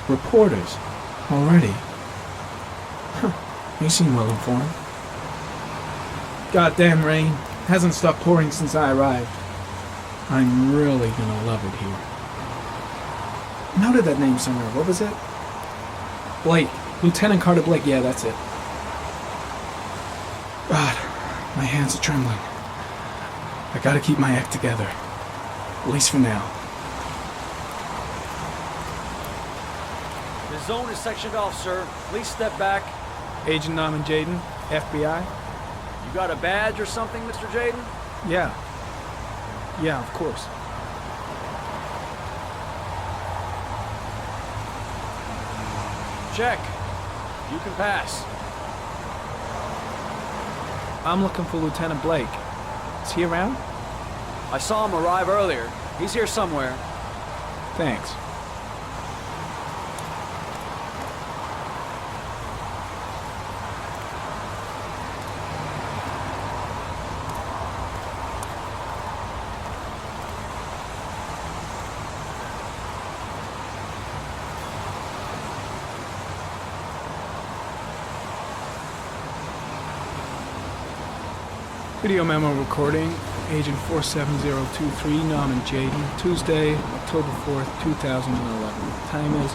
Reporters. Already. Huh. You seem well informed. Goddamn rain. Hasn't stopped pouring since I arrived. I'm really gonna love it here. Noted that name somewhere. What was it? Blake. Lieutenant Carter Blake. Yeah, that's it. God, my hands are trembling. I gotta keep my act together. At least for now. The zone is sectioned off, sir. Please step back. Agent Norman Jaden, FBI? You got a badge or something, Mr. Jaden? Yeah. Yeah, of course. Check. You can pass. I'm looking for Lieutenant Blake. Is he around? I saw him arrive earlier. He's here somewhere. Thanks. Video memo recording, Agent 47023, Norman Jaden, Tuesday, October 4th, 2011. Time is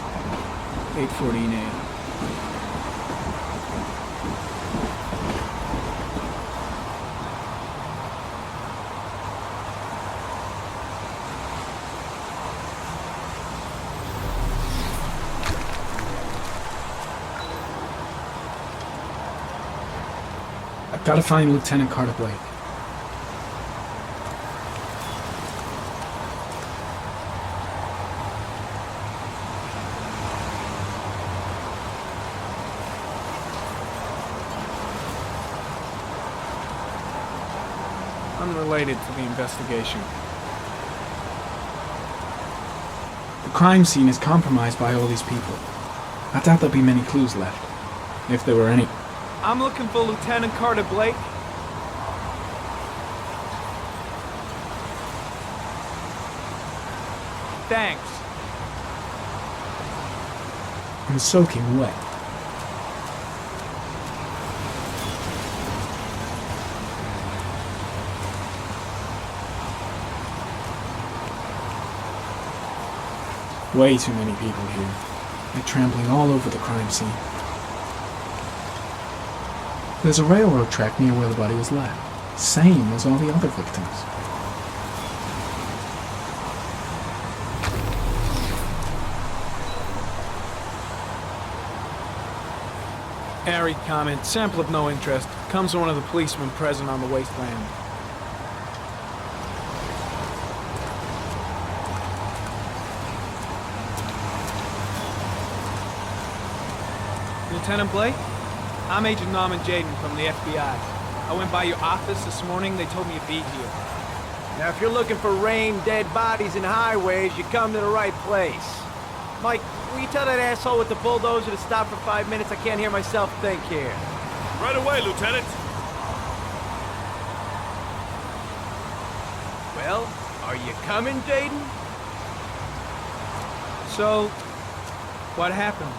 8:14 a.m. I've got to find Lieutenant Carter Blake. Unrelated to the investigation. The crime scene is compromised by all these people. I doubt there'll be many clues left, if there were any. I'm looking for Lieutenant Carter Blake. Thanks. I'm soaking wet. Way too many people here. They're trampling all over the crime scene. There's a railroad track near where the body was left. Same as all the other victims. Airy comment, sample of no interest. Comes from one of the policemen present on the wasteland. Lieutenant Blake? I'm Agent Norman Jaden from the FBI. I went by your office this morning. They told me you'd be here. Now, if you're looking for rain, dead bodies, and highways, you come to the right place. Mike, will you tell that asshole with the bulldozer to stop for 5 minutes? I can't hear myself think here. Right away, Lieutenant. Well, are you coming, Jaden? So, what happened?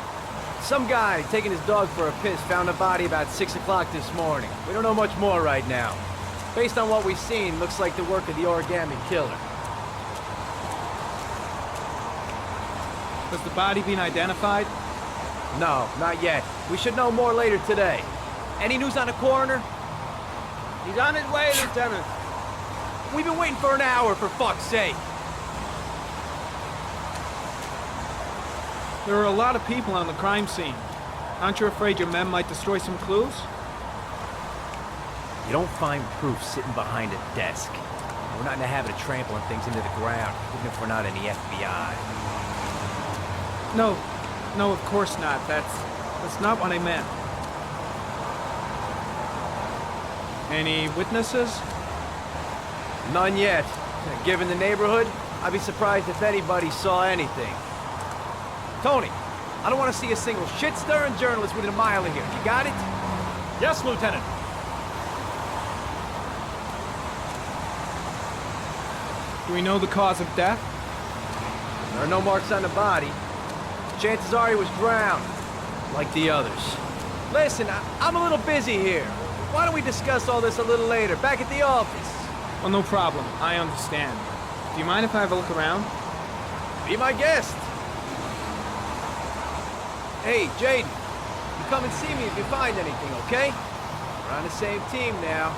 Some guy taking his dog for a piss found a body about 6 o'clock this morning. We don't know much more right now. Based on what we've seen, looks like the work of the origami killer. Has the body been identified? No, not yet. We should know more later today. Any news on the coroner? He's on his way, Lieutenant. We've been waiting for an hour, for fuck's sake. There are a lot of people on the crime scene. Aren't you afraid your men might destroy some clues? You don't find proof sitting behind a desk. We're not in the habit of trampling things into the ground, even if we're not in the FBI. No, of course not. That's not what I meant. Any witnesses? None yet. Given the neighborhood, I'd be surprised if anybody saw anything. Tony, I don't want to see a single shit-stirring journalist within a mile of here. You got it? Yes, Lieutenant. Do we know the cause of death? There are no marks on the body. Chances are he was drowned, like the others. Listen, I'm a little busy here. Why don't we discuss all this a little later, back at the office? Well, no problem. I understand. Do you mind if I have a look around? Be my guest. Hey, Jaden, you come and see me if you find anything, okay? We're on the same team now.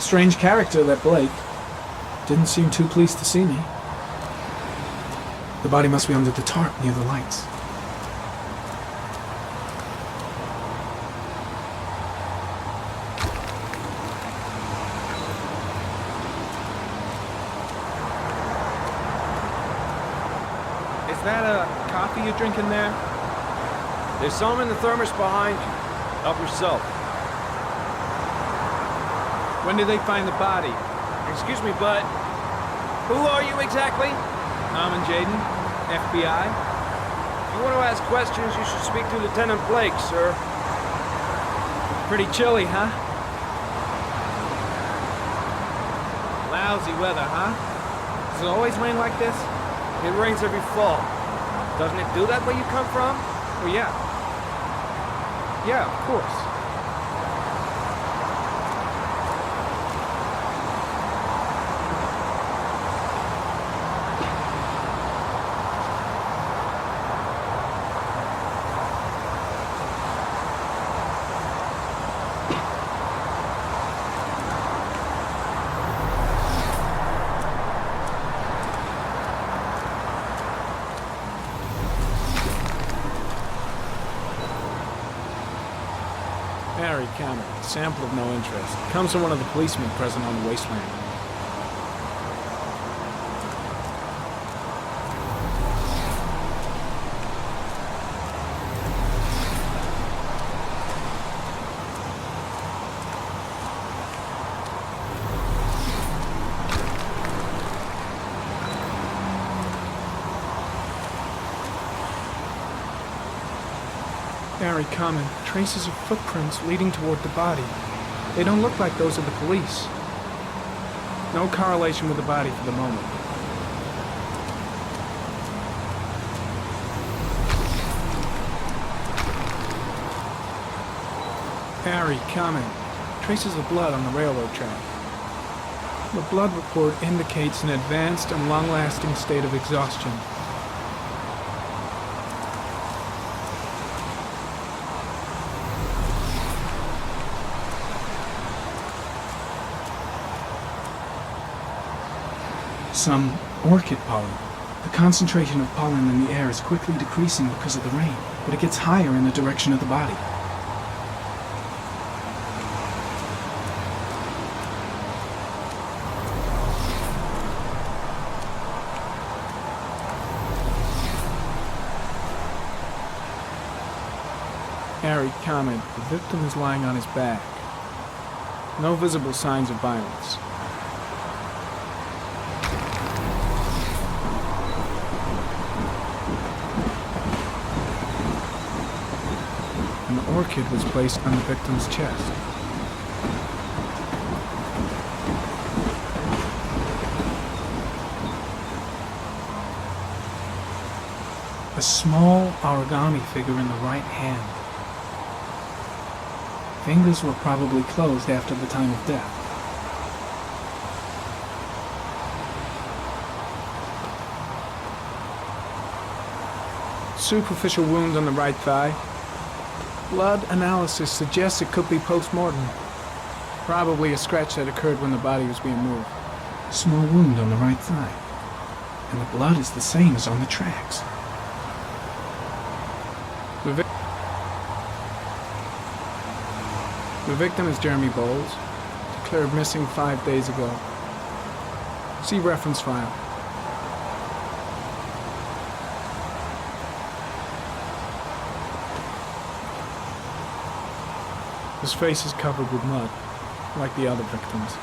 Strange character, that Blake. Didn't seem too pleased to see me. The body must be under the tarp near the lights. Is that a coffee you're drinking there? There's some in the thermos behind you. Help yourself. When did they find the body? Excuse me, but who are you exactly? Tom and Jaden, FBI. If you want to ask questions, you should speak to Lieutenant Blake, sir. Pretty chilly, huh? Lousy weather, huh? Does it always rain like this? It rains every fall. Doesn't it do that where you come from? Well, yeah. Yeah, of course. Harry Cameron, sample of no interest. Comes from one of the policemen present on the wasteland. Very common. Traces of footprints leading toward the body. They don't look like those of the police. No correlation with the body for the moment. Very common. Traces of blood on the railroad track. The blood report indicates an advanced and long-lasting state of exhaustion. Some orchid pollen. The concentration of pollen in the air is quickly decreasing because of the rain, but it gets higher in the direction of the body. Harry comment. The victim is lying on his back. No visible signs of violence. An orchid was placed on the victim's chest. A small origami figure in the right hand. Fingers were probably closed after the time of death. Superficial wound on the right thigh. Blood analysis suggests it could be post-mortem. Probably a scratch that occurred when the body was being moved. Small wound on the right thigh. And the blood is the same as on the tracks. The victim is Jeremy Bowles, declared missing 5 days ago. See reference file. His face is covered with mud, like the other victims.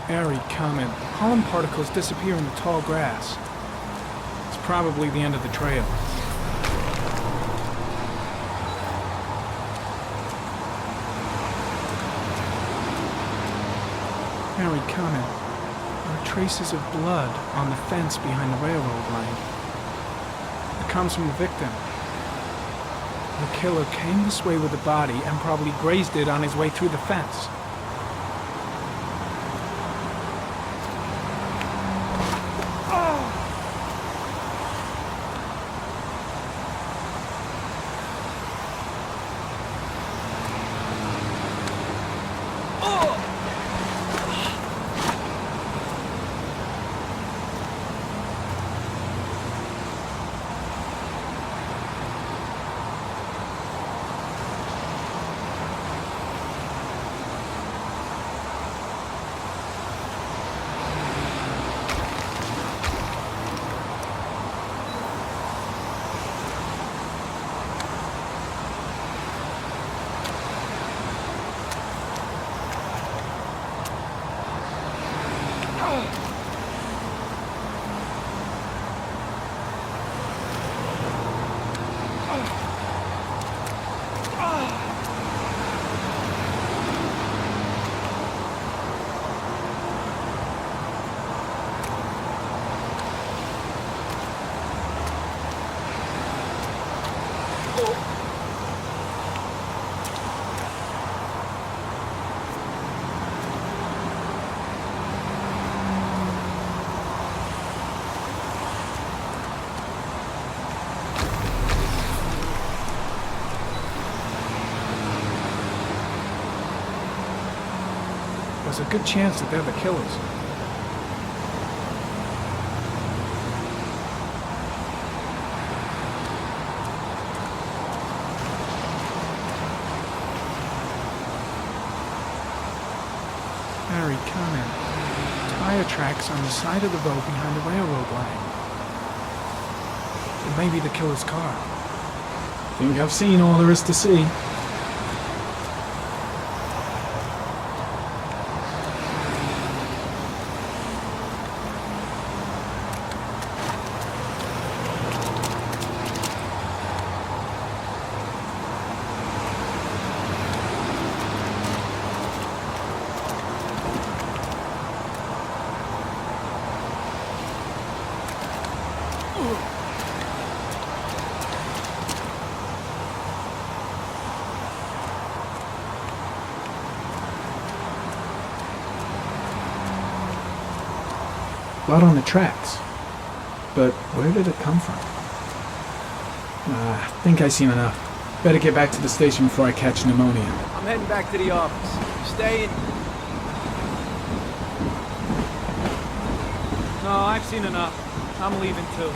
Airy comment. Pollen particles disappear in the tall grass. It's probably the end of the trail. Airy comment. There are traces of blood on the fence behind the railroad line. It comes from the victim. The killer came this way with the body and probably grazed it on his way through the fence. There's a good chance that they're the killers. Harry, comment. Tire tracks on the side of the road behind the railroad line. It may be the killer's car. Think I've seen all there is to see. Blood on the tracks. But where did it come from? I think I've seen enough. Better get back to the station before I catch pneumonia. I'm heading back to the office. You staying? No, I've seen enough. I'm leaving too.